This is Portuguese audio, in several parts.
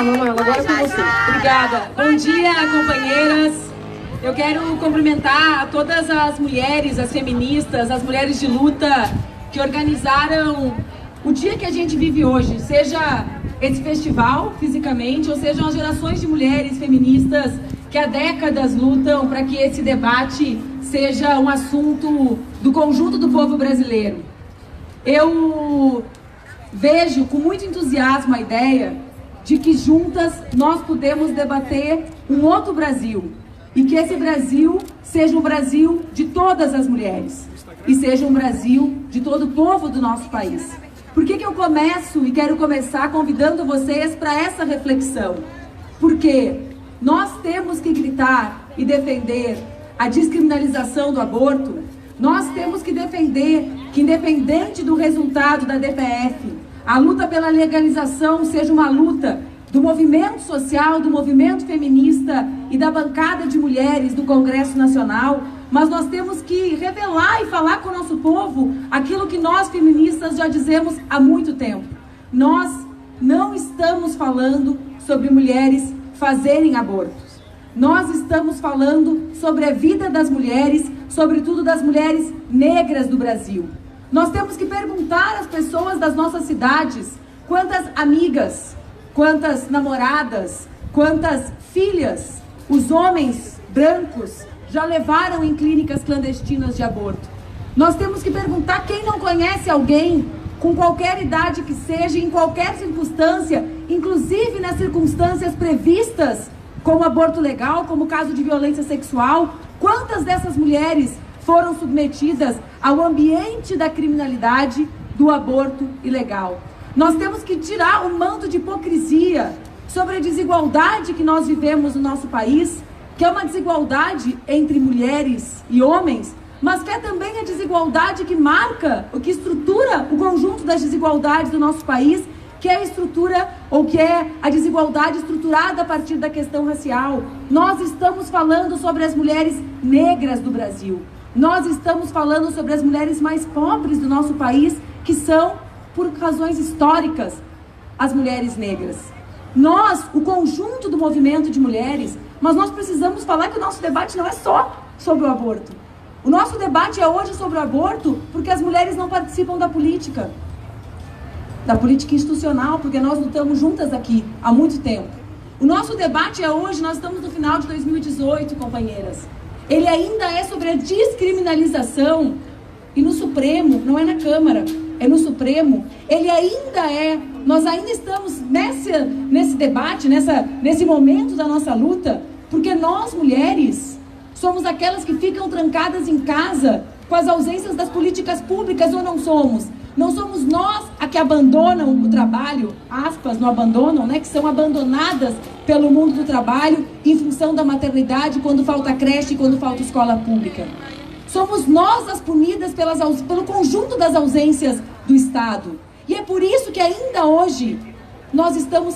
Mala, agora é com você. Obrigada. Bom dia, companheiras. Eu quero cumprimentar a todas as mulheres, as feministas, as mulheres de luta que organizaram o dia que a gente vive hoje, seja esse festival, fisicamente, ou sejam as gerações de mulheres feministas que há décadas lutam para que esse debate seja um assunto do conjunto do povo brasileiro. Eu vejo com muito entusiasmo a ideia de que juntas nós podemos debater um outro Brasil, e que esse Brasil seja um Brasil de todas as mulheres, e seja um Brasil de todo o povo do nosso país. Por que eu começo e quero começar convidando vocês para essa reflexão? Porque nós temos que gritar e defender a descriminalização do aborto. Nós temos que defender que, independente do resultado da DPF, a luta pela legalização seja uma luta do movimento social, do movimento feminista e da bancada de mulheres do Congresso Nacional, mas nós temos que revelar e falar com o nosso povo aquilo que nós feministas já dizemos há muito tempo. Nós não estamos falando sobre mulheres fazerem abortos. Nós estamos falando sobre a vida das mulheres, sobretudo das mulheres negras do Brasil. Nós temos que perguntar às pessoas das nossas cidades quantas amigas, quantas namoradas, quantas filhas os homens brancos já levaram em clínicas clandestinas de aborto. Nós temos que perguntar quem não conhece alguém com qualquer idade que seja, em qualquer circunstância, inclusive nas circunstâncias previstas como aborto legal, como caso de violência sexual. Quantas dessas mulheres foram submetidas ao ambiente da criminalidade do aborto ilegal? Nós temos que tirar o manto de hipocrisia sobre a desigualdade que nós vivemos no nosso país, que é uma desigualdade entre mulheres e homens, mas que é também a desigualdade que marca, o que estrutura o conjunto das desigualdades do nosso país, que é a estrutura, ou que é a desigualdade estruturada a partir da questão racial. Nós estamos falando sobre as mulheres negras do Brasil. Nós estamos falando sobre as mulheres mais pobres do nosso país, que são, por razões históricas, as mulheres negras. Nós, o conjunto do movimento de mulheres, mas nós precisamos falar que o nosso debate não é só sobre o aborto. O nosso debate é hoje sobre o aborto porque as mulheres não participam da política institucional, porque nós lutamos juntas aqui há muito tempo. O nosso debate é hoje, nós estamos no final de 2018, companheiras. Ele ainda é sobre a descriminalização, e no Supremo, não é na Câmara, é no Supremo, ele ainda é, nós ainda estamos nesse debate, nesse momento da nossa luta, porque nós, mulheres, somos aquelas que ficam trancadas em casa com as ausências das políticas públicas, ou não somos? Não somos nós a que abandonam o trabalho, aspas, não abandonam, né? Que são abandonadas pelo mundo do trabalho em função da maternidade, quando falta creche e quando falta escola pública. Somos nós as punidas pelo conjunto das ausências do Estado. E é por isso que ainda hoje nós estamos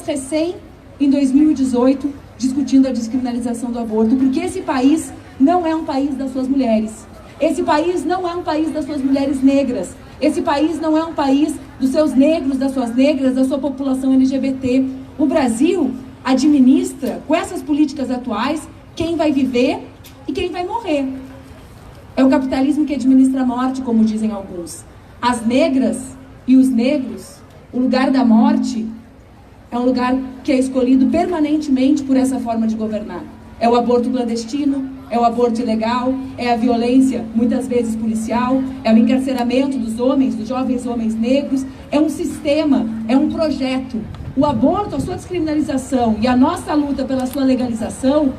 em 2018, discutindo a descriminalização do aborto, porque esse país não é um país das suas mulheres. Esse país não é um país das suas mulheres negras. Esse país não é um país dos seus negros, das suas negras, da sua população LGBT. O Brasil administra, com essas políticas atuais, quem vai viver e quem vai morrer. É o capitalismo que administra a morte, como dizem alguns. As negras e os negros, o lugar da morte é um lugar que é escolhido permanentemente por essa forma de governar. É o aborto clandestino, é o aborto ilegal, é a violência, muitas vezes policial, é o encarceramento dos homens, dos jovens homens negros, é um sistema, é um projeto. O aborto, a sua descriminalização e a nossa luta pela sua legalização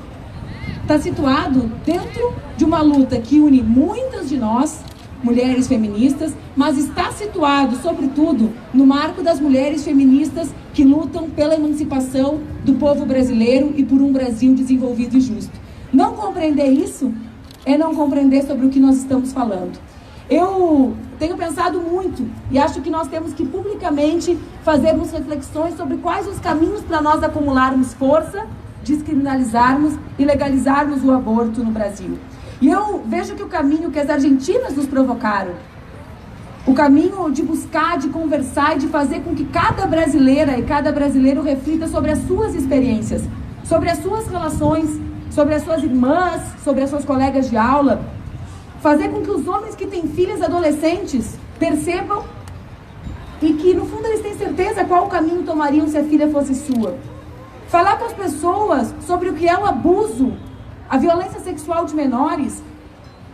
está situado dentro de uma luta que une muitas de nós, mulheres feministas, mas está situado, sobretudo, no marco das mulheres feministas que lutam pela emancipação do povo brasileiro e por um Brasil desenvolvido e justo. Não compreender isso é não compreender sobre o que nós estamos falando. Eu tenho pensado muito e acho que nós temos que publicamente fazermos reflexões sobre quais os caminhos para nós acumularmos força, descriminalizarmos e legalizarmos o aborto no Brasil. E eu vejo que o caminho que as argentinas nos provocaram, O caminho de buscar, de conversar e de fazer com que cada brasileira e cada brasileiro reflita sobre as suas experiências, sobre as suas relações, sobre as suas irmãs, sobre as suas colegas de aula. Fazer com que os homens que têm filhas adolescentes percebam e que, no fundo, eles têm certeza qual caminho tomariam se a filha fosse sua. Falar com as pessoas sobre o que é o abuso, a violência sexual de menores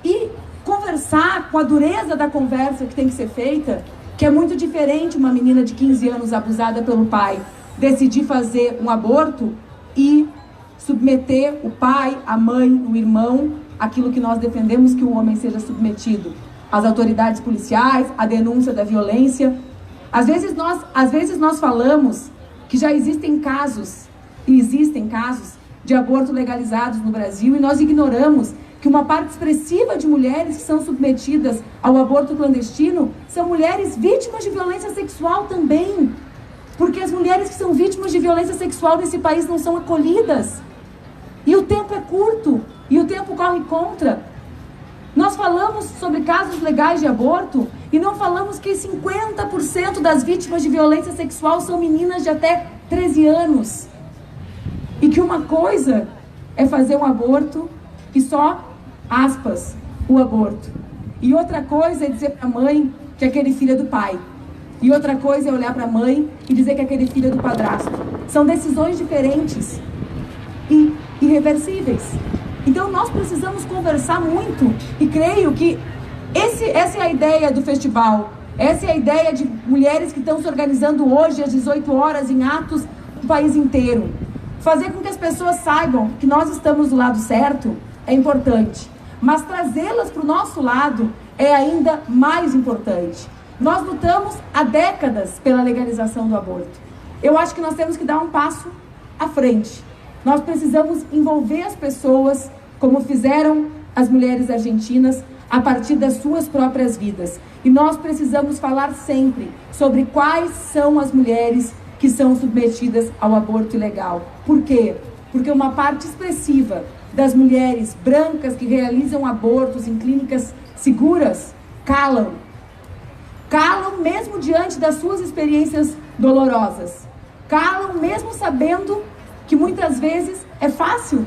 e conversar com a dureza da conversa que tem que ser feita, que é muito diferente uma menina de 15 anos abusada pelo pai decidir fazer um aborto e submeter o pai, a mãe, o irmão, aquilo que nós defendemos que o homem seja submetido, às autoridades policiais, à denúncia da violência. Às vezes nós falamos que já existem casos de aborto legalizados no Brasil e nós ignoramos que uma parte expressiva de mulheres que são submetidas ao aborto clandestino são mulheres vítimas de violência sexual também. Porque as mulheres que são vítimas de violência sexual nesse país não são acolhidas. E o tempo é curto, e o tempo corre contra. Nós falamos sobre casos legais de aborto e não falamos que 50% das vítimas de violência sexual são meninas de até 13 anos. E que uma coisa é fazer um aborto e só, aspas, o aborto. E outra coisa é dizer para a mãe que aquele filho é do pai. E outra coisa é olhar para a mãe e dizer que aquele filho é do padrasto. São decisões diferentes e irreversíveis. Então nós precisamos conversar muito e creio que essa é a ideia do festival. Essa é a ideia de mulheres que estão se organizando hoje às 18 horas em atos no país inteiro. Fazer com que as pessoas saibam que nós estamos do lado certo é importante, mas trazê-las para o nosso lado é ainda mais importante. Nós lutamos há décadas pela legalização do aborto. Eu acho que nós temos que dar um passo à frente. Nós precisamos envolver as pessoas, como fizeram as mulheres argentinas, a partir das suas próprias vidas. E nós precisamos falar sempre sobre quais são as mulheres que são submetidas ao aborto ilegal. Por quê? Porque uma parte expressiva das mulheres brancas que realizam abortos em clínicas seguras calam. Calam mesmo diante das suas experiências dolorosas. Calam mesmo sabendo que muitas vezes é fácil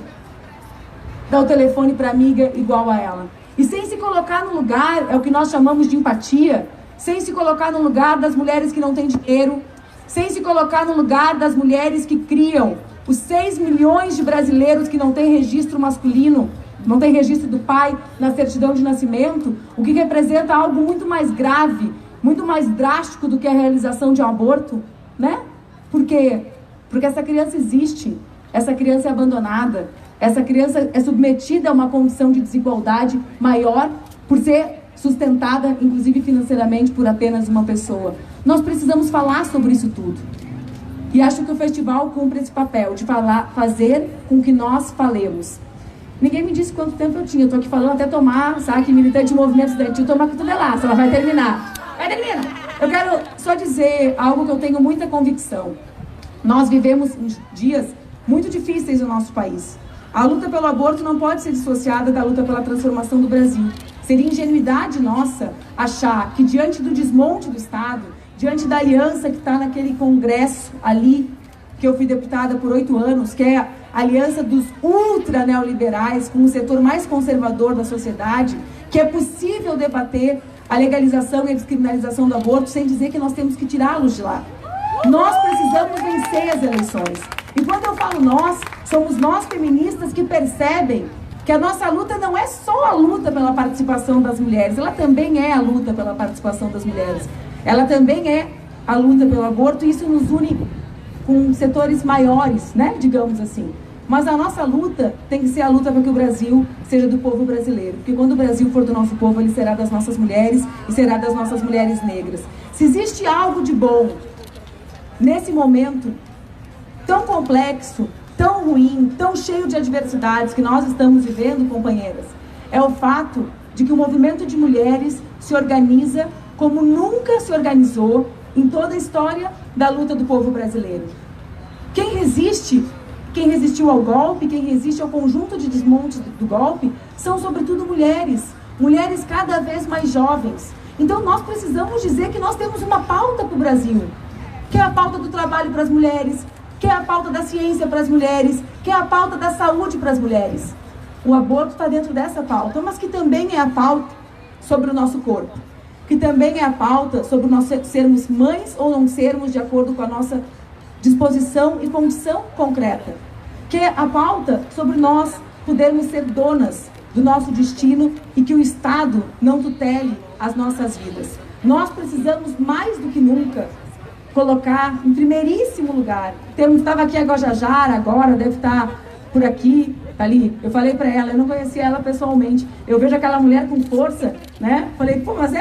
dar o telefone para amiga igual a ela. E sem se colocar no lugar, é o que nós chamamos de empatia, sem se colocar no lugar das mulheres que não têm dinheiro, sem se colocar no lugar das mulheres que criam os 6 milhões de brasileiros que não têm registro masculino, não têm registro do pai na certidão de nascimento, o que representa algo muito mais grave, muito mais drástico do que a realização de um aborto, né? Por quê? Porque essa criança existe, essa criança é abandonada, essa criança é submetida a uma condição de desigualdade maior por ser sustentada, inclusive financeiramente, por apenas uma pessoa. Nós precisamos falar sobre isso tudo. E acho que o festival cumpre esse papel de fazer com que nós falemos. Ninguém me disse quanto tempo eu tinha. Eu tô aqui falando até tomar, sabe, militante de movimento estudantil, tomar cotovelaço. Ela vai terminar. Vai terminar. Eu quero só dizer algo que eu tenho muita convicção. Nós vivemos dias muito difíceis no nosso país. A luta pelo aborto não pode ser dissociada da luta pela transformação do Brasil. Seria ingenuidade nossa achar que diante do desmonte do Estado, diante da aliança que está naquele congresso ali, que eu fui deputada por 8 anos, que é a aliança dos ultra-neoliberais com o setor mais conservador da sociedade, que é possível debater a legalização e a descriminalização do aborto sem dizer que nós temos que tirá-los de lá. Nós precisamos vencer as eleições. E quando eu falo nós, somos nós feministas que percebem que a nossa luta não é só a luta pela participação das mulheres, ela também é a luta pela participação das mulheres. Ela também é a luta pelo aborto, e isso nos une com setores maiores, né, digamos assim. Mas a nossa luta tem que ser a luta para que o Brasil seja do povo brasileiro. Porque quando o Brasil for do nosso povo, ele será das nossas mulheres e será das nossas mulheres negras. Se existe algo de bom nesse momento tão complexo, tão ruim, tão cheio de adversidades que nós estamos vivendo, companheiras, é o fato de que o movimento de mulheres se organiza como nunca se organizou em toda a história da luta do povo brasileiro. Quem resistiu ao golpe, quem resiste ao conjunto de desmontes do golpe, são sobretudo mulheres, mulheres cada vez mais jovens, Então nós precisamos dizer que nós temos uma pauta para o Brasil, que é a pauta do trabalho para as mulheres, que é a pauta da ciência para as mulheres, que é a pauta da saúde para as mulheres. O aborto está dentro dessa pauta, mas que também é a pauta sobre o nosso corpo, que também é a pauta sobre nós sermos mães ou não sermos de acordo com a nossa disposição e condição concreta, que é a pauta sobre nós podermos ser donas do nosso destino e que o Estado não tutele as nossas vidas. Nós precisamos mais do que nunca colocar em primeiríssimo lugar. Estava aqui a Guajajara agora, deve estar por aqui, ali. Eu falei para ela, eu não conhecia ela pessoalmente. Eu vejo aquela mulher com força, né? Falei, pô, mas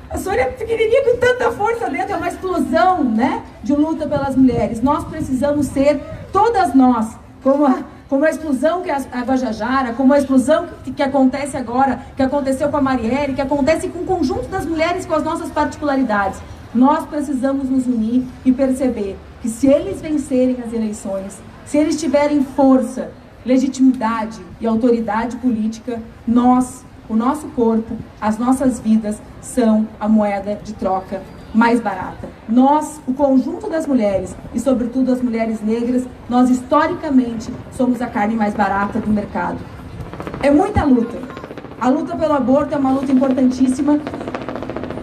a Sônia é pequenininha com tanta força dentro, é uma explosão, né? De luta pelas mulheres. Nós precisamos ser, todas nós, como a explosão que é a Guajajara, como a explosão que acontece agora, que aconteceu com a Marielle, que acontece com o conjunto das mulheres com as nossas particularidades. Nós precisamos nos unir e perceber que se eles vencerem as eleições, se eles tiverem força, legitimidade e autoridade política, nós, o nosso corpo, as nossas vidas são a moeda de troca mais barata. Nós, o conjunto das mulheres, e sobretudo as mulheres negras, nós historicamente somos a carne mais barata do mercado. É muita luta. A luta pelo aborto é uma luta importantíssima,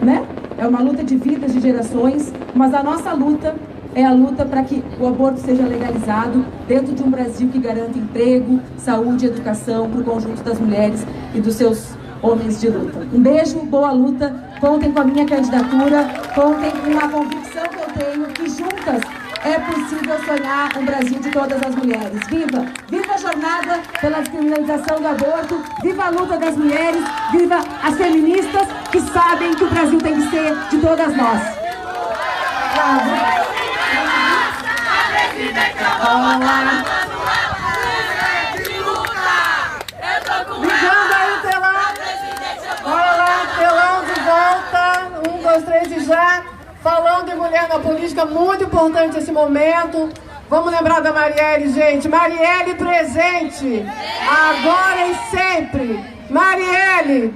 né? É uma luta de vidas, de gerações, mas a nossa luta é a luta para que o aborto seja legalizado dentro de um Brasil que garanta emprego, saúde e educação para o conjunto das mulheres e dos seus homens de luta. Um beijo, boa luta, contem com a minha candidatura, contem com a convicção que eu tenho que juntas é possível sonhar um Brasil de todas as mulheres. Viva! Viva a jornada pela descriminalização do aborto, viva a luta das mulheres, viva as feministas que sabem que o Brasil tem que ser de todas nós. Ligando aí o telão. Bora lá, telão de volta. 1, 2, 3 e já. Falando de mulher na política, muito importante esse momento. Vamos lembrar da Marielle, gente. Marielle presente. Agora e sempre. Marielle.